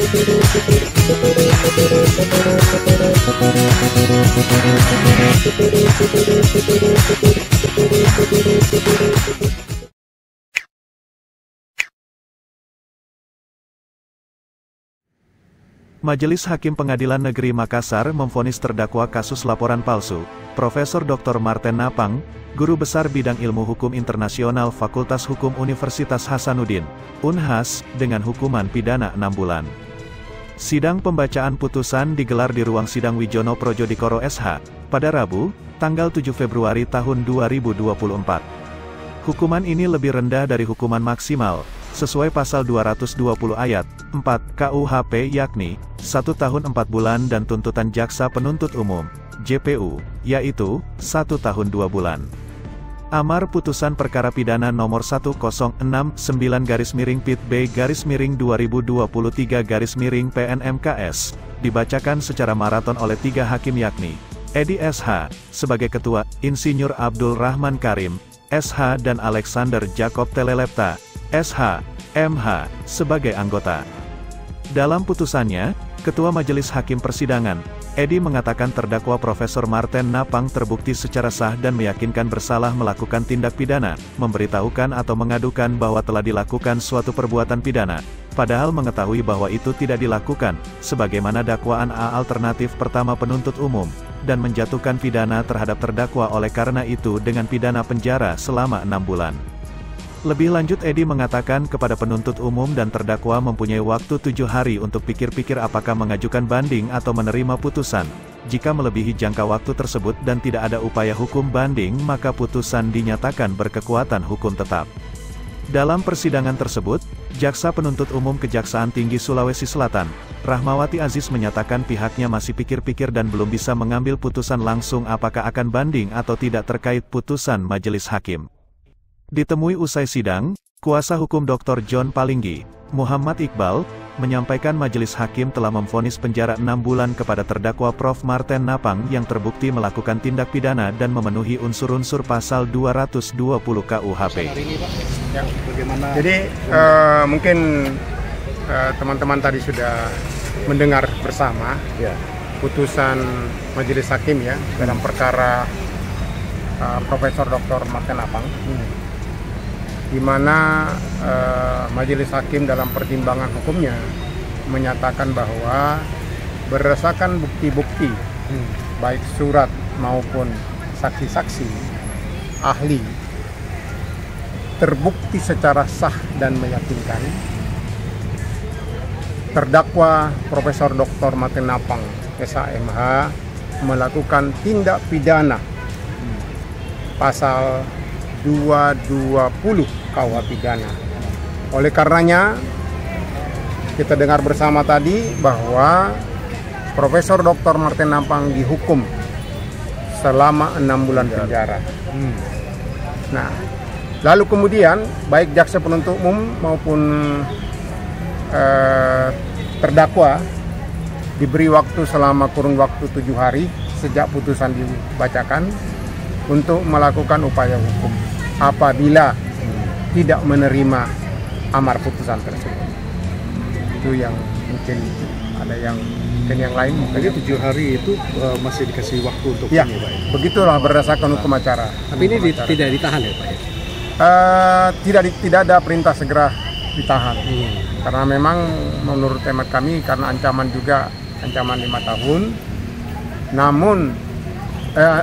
Majelis Hakim Pengadilan Negeri Makassar memvonis terdakwa kasus laporan palsu, Profesor Dr. Marten Napang, Guru Besar Bidang Ilmu Hukum Internasional Fakultas Hukum Universitas Hasanuddin, Unhas, dengan hukuman pidana 6 bulan. Sidang pembacaan putusan digelar di ruang sidang Wijono Projodikoro SH, pada Rabu, tanggal 7 Februari tahun 2024. Hukuman ini lebih rendah dari hukuman maksimal, sesuai pasal 220 ayat 4 KUHP yakni 1 tahun 4 bulan dan tuntutan jaksa penuntut umum JPU yaitu 1 tahun 2 bulan. Amar putusan perkara pidana nomor 1069/2023/PNMKS dibacakan secara maraton oleh 3 hakim yakni Edi SH sebagai ketua, Insinyur Abdul Rahman Karim SH dan Alexander Jacob Telelepta SH, MH, sebagai anggota. Dalam putusannya, Ketua Majelis Hakim Persidangan, Edi mengatakan terdakwa Profesor Marten Napang terbukti secara sah dan meyakinkan bersalah melakukan tindak pidana, memberitahukan atau mengadukan bahwa telah dilakukan suatu perbuatan pidana, padahal mengetahui bahwa itu tidak dilakukan, sebagaimana dakwaan A alternatif pertama penuntut umum, dan menjatuhkan pidana terhadap terdakwa oleh karena itu dengan pidana penjara selama 6 bulan. Lebih lanjut Edi mengatakan kepada penuntut umum dan terdakwa mempunyai waktu 7 hari untuk pikir-pikir apakah mengajukan banding atau menerima putusan. Jika melebihi jangka waktu tersebut dan tidak ada upaya hukum banding maka putusan dinyatakan berkekuatan hukum tetap. Dalam persidangan tersebut, Jaksa Penuntut Umum Kejaksaan Tinggi Sulawesi Selatan, Rahmawati Aziz menyatakan pihaknya masih pikir-pikir dan belum bisa mengambil putusan langsung apakah akan banding atau tidak terkait putusan majelis hakim. Ditemui usai sidang, kuasa hukum Dr. John Palinggi, Muhammad Iqbal, menyampaikan majelis hakim telah memvonis penjara 6 bulan kepada terdakwa Prof. Marten Napang yang terbukti melakukan tindak pidana dan memenuhi unsur-unsur pasal 220 KUHP. Ya, jadi mungkin teman-teman tadi sudah mendengar bersama putusan majelis hakim ya dalam perkara Profesor Dr. Marten Napang. Di mana majelis hakim dalam pertimbangan hukumnya menyatakan bahwa berdasarkan bukti-bukti baik surat maupun saksi-saksi ahli terbukti secara sah dan meyakinkan terdakwa Profesor Dr. Marten Napang SHMH melakukan tindak pidana pasal 220 KUH pidana. Oleh karenanya kita dengar bersama tadi bahwa Profesor Dr. Marten Napang dihukum selama 6 bulan penjara. Nah, lalu kemudian baik jaksa penuntut umum maupun terdakwa diberi waktu selama kurun waktu 7 hari sejak putusan dibacakan untuk melakukan upaya hukum apabila tidak menerima amar putusan tersebut. Itu yang mungkin ada yang lain. Jadi 7 hari itu masih dikasih waktu untuk ya, ini, Pak? Begitulah berdasarkan hukum acara. Tapi ini tidak ditahan ya, Pak? Tidak ada perintah segera ditahan. Karena memang menurut hemat kami karena ancaman 5 tahun. Namun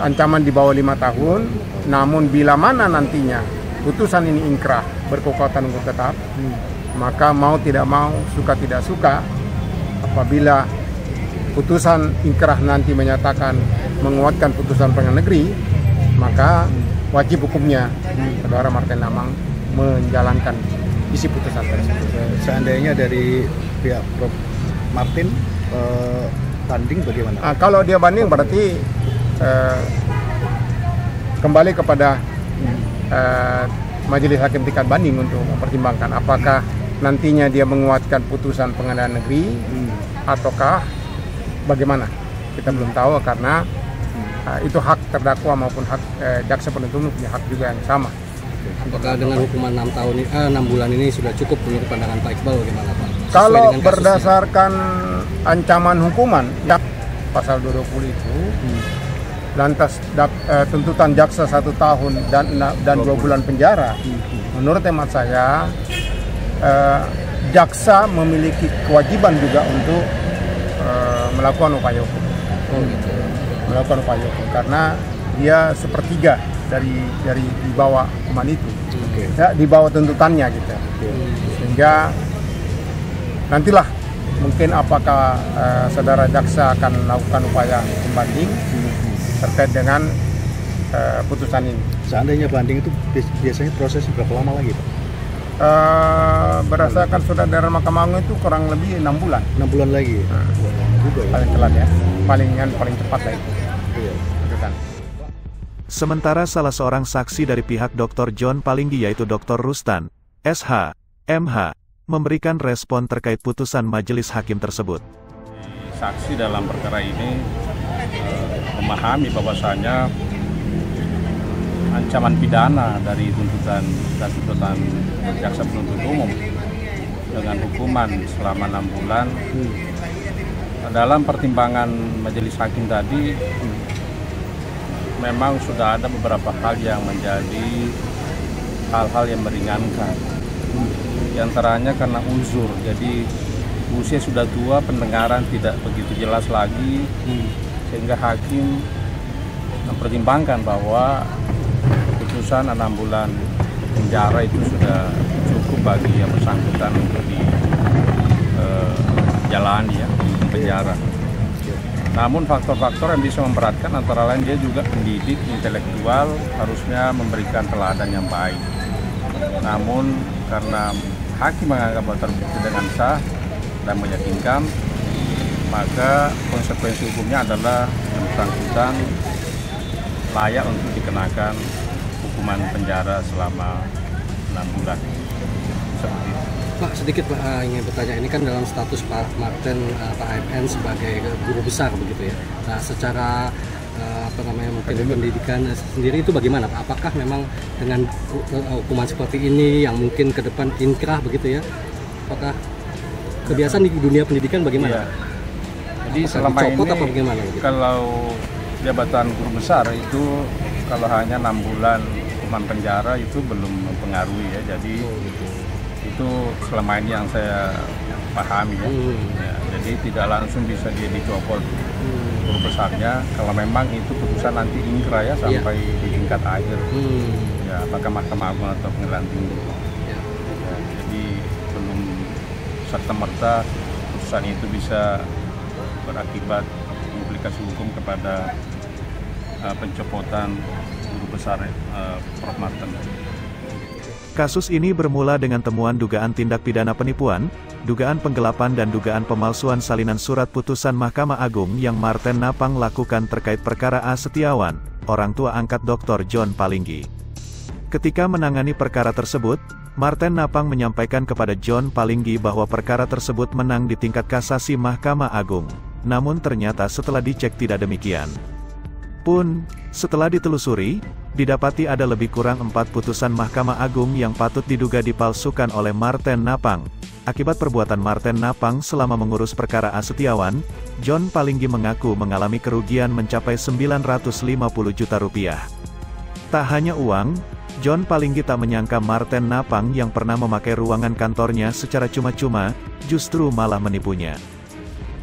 ancaman di bawah 5 tahun, namun bila mana nantinya putusan ini ingkrah berkekuatan hukum tetap, maka mau tidak mau, suka tidak suka, apabila putusan ingkrah nanti menyatakan menguatkan putusan pengadilan negeri, maka wajib hukumnya saudara Marten Napang menjalankan isi putusan tersebut. Seandainya dari pihak Prof. Marten banding bagaimana? Kalau dia banding berarti kembali kepada majelis hakim tingkat banding untuk mempertimbangkan apakah nantinya dia menguatkan putusan pengadilan negeri ataukah bagaimana. Kita belum tahu karena itu hak terdakwa maupun hak jaksa penuntut umum punya hak juga yang sama. Apakah dengan hukuman 6 bulan ini sudah cukup menurut pandangan Pak Iqbal bagaimana Pak? Kalau dengan kasusnya. berdasarkan ancaman hukuman, ya pasal 220 itu, lantas tuntutan jaksa 1 tahun dan 2 bulan penjara. Menurut hemat saya, jaksa memiliki kewajiban juga untuk melakukan upaya hukum. Melakukan upaya hukum karena dia sepertiga dari di bawah hukuman itu, ya, di bawah tuntutannya gitu. Sehingga nantilah mungkin apakah saudara jaksa akan melakukan upaya hukum banding terkait dengan putusan ini. Seandainya banding itu biasanya prosesnya berapa lama lagi, Pak? Berdasarkan surat dari Mahkamah Agung itu kurang lebih 6 bulan. 6 bulan lagi. Juga ya. Paling telat ya, paling cepat lah itu. Iya. Putusan. Sementara salah seorang saksi dari pihak Dr. John Palinggi yaitu Dr. Rustan, SH, MH, memberikan respon terkait putusan majelis hakim tersebut. Saksi dalam perkara ini memahami bahwasanya ancaman pidana dari tuntutan jaksa penuntut umum dengan hukuman selama 6 bulan dalam pertimbangan majelis hakim tadi memang sudah ada beberapa hal yang menjadi hal-hal yang meringankan. Di antaranya karena uzur, jadi usia sudah tua, pendengaran tidak begitu jelas lagi, sehingga hakim mempertimbangkan bahwa putusan 6 bulan penjara itu sudah cukup bagi yang bersangkutan untuk dijalani ya, di penjara. Namun faktor-faktor yang bisa memberatkan antara lain dia juga pendidik intelektual, harusnya memberikan teladan yang baik. Namun karena hakim menganggap bahwa terbukti dengan sah dan meyakinkan, maka konsekuensi hukumnya adalah yang bersangkutan layak untuk dikenakan hukuman penjara selama 6 bulan. Seperti itu. Pak, sedikit Pak ingin bertanya, ini kan dalam status Pak Martin, Pak AMN sebagai guru besar begitu ya. Nah, secara mungkin pendidikan sendiri itu bagaimana Pak? Apakah memang dengan hukuman seperti ini yang mungkin ke depan inkrah begitu ya? Apakah kebiasaan di dunia pendidikan bagaimana? Iya. Jadi apakah selama dicopot ini apa bagaimana, gitu? Kalau jabatan guru besar itu kalau hanya 6 bulan hukuman penjara itu belum mempengaruhi ya. Jadi itu selama ini yang saya pahami ya. Jadi tidak langsung bisa dia dicopot guru besarnya kalau memang itu putusan nanti inkrah ya sampai di tingkat akhir. Ya, apakah Mahkamah Agung atau Pengadilan Tinggi. Ya, jadi belum serta-merta putusan itu bisa berakibat implikasi hukum kepada pencopotan guru besar Prof. Martin. Kasus ini bermula dengan temuan dugaan tindak pidana penipuan, dugaan penggelapan dan dugaan pemalsuan salinan surat putusan Mahkamah Agung yang Martin Napang lakukan terkait perkara A. Setiawan, orang tua angkat Dr. John Palinggi. Ketika menangani perkara tersebut, Martin Napang menyampaikan kepada John Palinggi bahwa perkara tersebut menang di tingkat kasasi Mahkamah Agung. Namun ternyata setelah dicek tidak demikian. Pun, setelah ditelusuri, didapati ada lebih kurang 4 putusan Mahkamah Agung yang patut diduga dipalsukan oleh Martin Napang. Akibat perbuatan Martin Napang selama mengurus perkara A. Setiawan, John Palinggi mengaku mengalami kerugian mencapai 950 juta rupiah. Tak hanya uang, John Palinggi tak menyangka Martin Napang yang pernah memakai ruangan kantornya secara cuma-cuma, justru malah menipunya.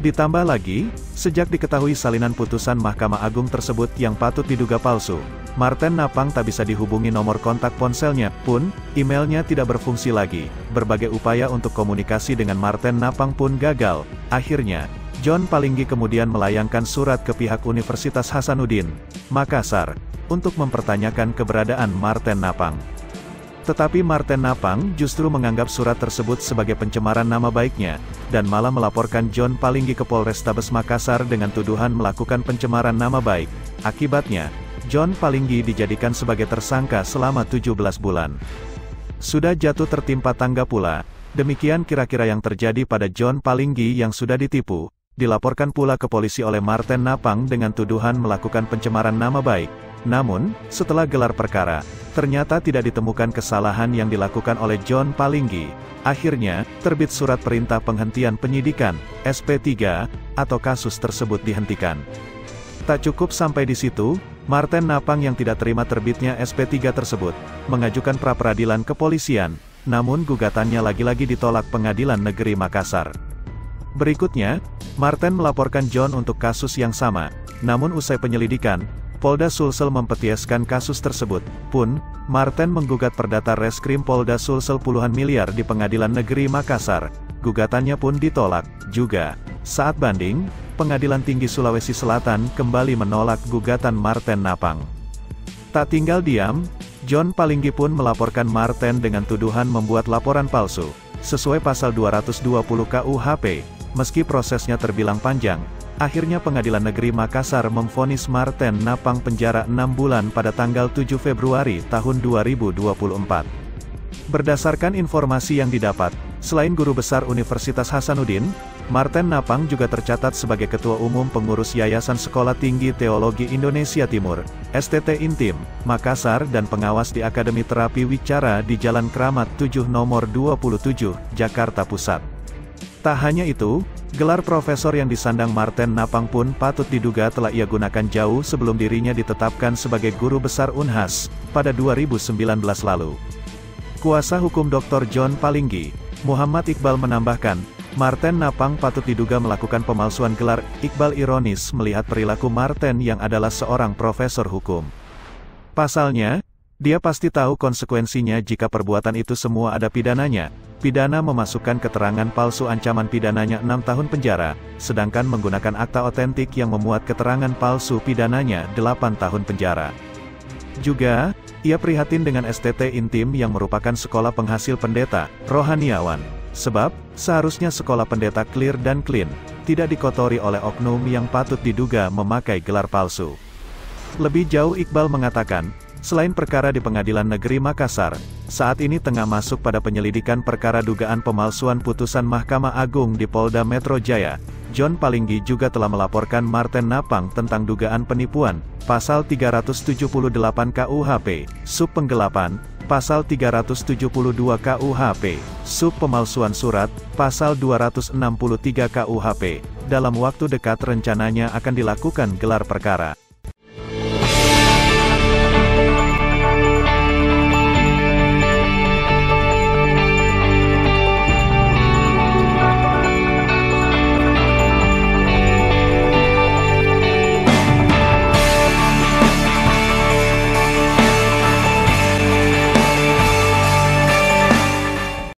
Ditambah lagi, sejak diketahui salinan putusan Mahkamah Agung tersebut yang patut diduga palsu, Martin Napang tak bisa dihubungi nomor kontak ponselnya pun, emailnya tidak berfungsi lagi. Berbagai upaya untuk komunikasi dengan Martin Napang pun gagal. Akhirnya, John Palinggi kemudian melayangkan surat ke pihak Universitas Hasanuddin, Makassar, untuk mempertanyakan keberadaan Martin Napang. Tetapi Martin Napang justru menganggap surat tersebut sebagai pencemaran nama baiknya, dan malah melaporkan John Palinggi ke Polrestabes Makassar dengan tuduhan melakukan pencemaran nama baik. Akibatnya, John Palinggi dijadikan sebagai tersangka selama 17 bulan. Sudah jatuh tertimpa tangga pula, demikian kira-kira yang terjadi pada John Palinggi yang sudah ditipu, dilaporkan pula ke polisi oleh Martin Napang dengan tuduhan melakukan pencemaran nama baik. Namun, setelah gelar perkara, ternyata tidak ditemukan kesalahan yang dilakukan oleh John Palinggi. Akhirnya, terbit surat perintah penghentian penyidikan, SP3, atau kasus tersebut dihentikan. Tak cukup sampai di situ, Marten Napang yang tidak terima terbitnya SP3 tersebut, mengajukan pra-peradilan ke polisian, namun gugatannya lagi-lagi ditolak Pengadilan Negeri Makassar. Berikutnya, Marten melaporkan John untuk kasus yang sama, namun usai penyelidikan, Polda Sulsel mempetieskan kasus tersebut. Pun, Marten menggugat perdata Reskrim Polda Sulsel puluhan miliar di Pengadilan Negeri Makassar. Gugatannya pun ditolak. Juga, saat banding, Pengadilan Tinggi Sulawesi Selatan kembali menolak gugatan Marten Napang. Tak tinggal diam, John Palinggi pun melaporkan Marten dengan tuduhan membuat laporan palsu, sesuai pasal 220 KUHP. Meski prosesnya terbilang panjang, akhirnya Pengadilan Negeri Makassar memvonis Marten Napang penjara 6 bulan pada tanggal 7 Februari tahun 2024. Berdasarkan informasi yang didapat, selain Guru Besar Universitas Hasanuddin, Marten Napang juga tercatat sebagai Ketua Umum Pengurus Yayasan Sekolah Tinggi Teologi Indonesia Timur, STT Intim, Makassar dan pengawas di Akademi Terapi Wicara di Jalan Kramat 7 nomor 27, Jakarta Pusat. Tak hanya itu, gelar profesor yang disandang Marten Napang pun patut diduga telah ia gunakan jauh sebelum dirinya ditetapkan sebagai Guru Besar Unhas, pada 2019 lalu. Kuasa hukum Dr. John Palinggi, Muhammad Iqbal menambahkan, Marten Napang patut diduga melakukan pemalsuan gelar. Iqbal ironis melihat perilaku Marten yang adalah seorang profesor hukum. Pasalnya, dia pasti tahu konsekuensinya jika perbuatan itu semua ada pidananya. Pidana memasukkan keterangan palsu ancaman pidananya 6 tahun penjara, sedangkan menggunakan akta otentik yang memuat keterangan palsu pidananya 8 tahun penjara. Juga, ia prihatin dengan STT Intim yang merupakan sekolah penghasil pendeta, rohaniawan. Sebab, seharusnya sekolah pendeta clear dan clean, tidak dikotori oleh oknum yang patut diduga memakai gelar palsu. Lebih jauh Iqbal mengatakan, selain perkara di Pengadilan Negeri Makassar, saat ini tengah masuk pada penyelidikan perkara dugaan pemalsuan putusan Mahkamah Agung di Polda Metro Jaya. John Palinggi juga telah melaporkan Marten Napang tentang dugaan penipuan, pasal 378 KUHP, sub penggelapan, pasal 372 KUHP, sub pemalsuan surat, pasal 263 KUHP. Dalam waktu dekat rencananya akan dilakukan gelar perkara.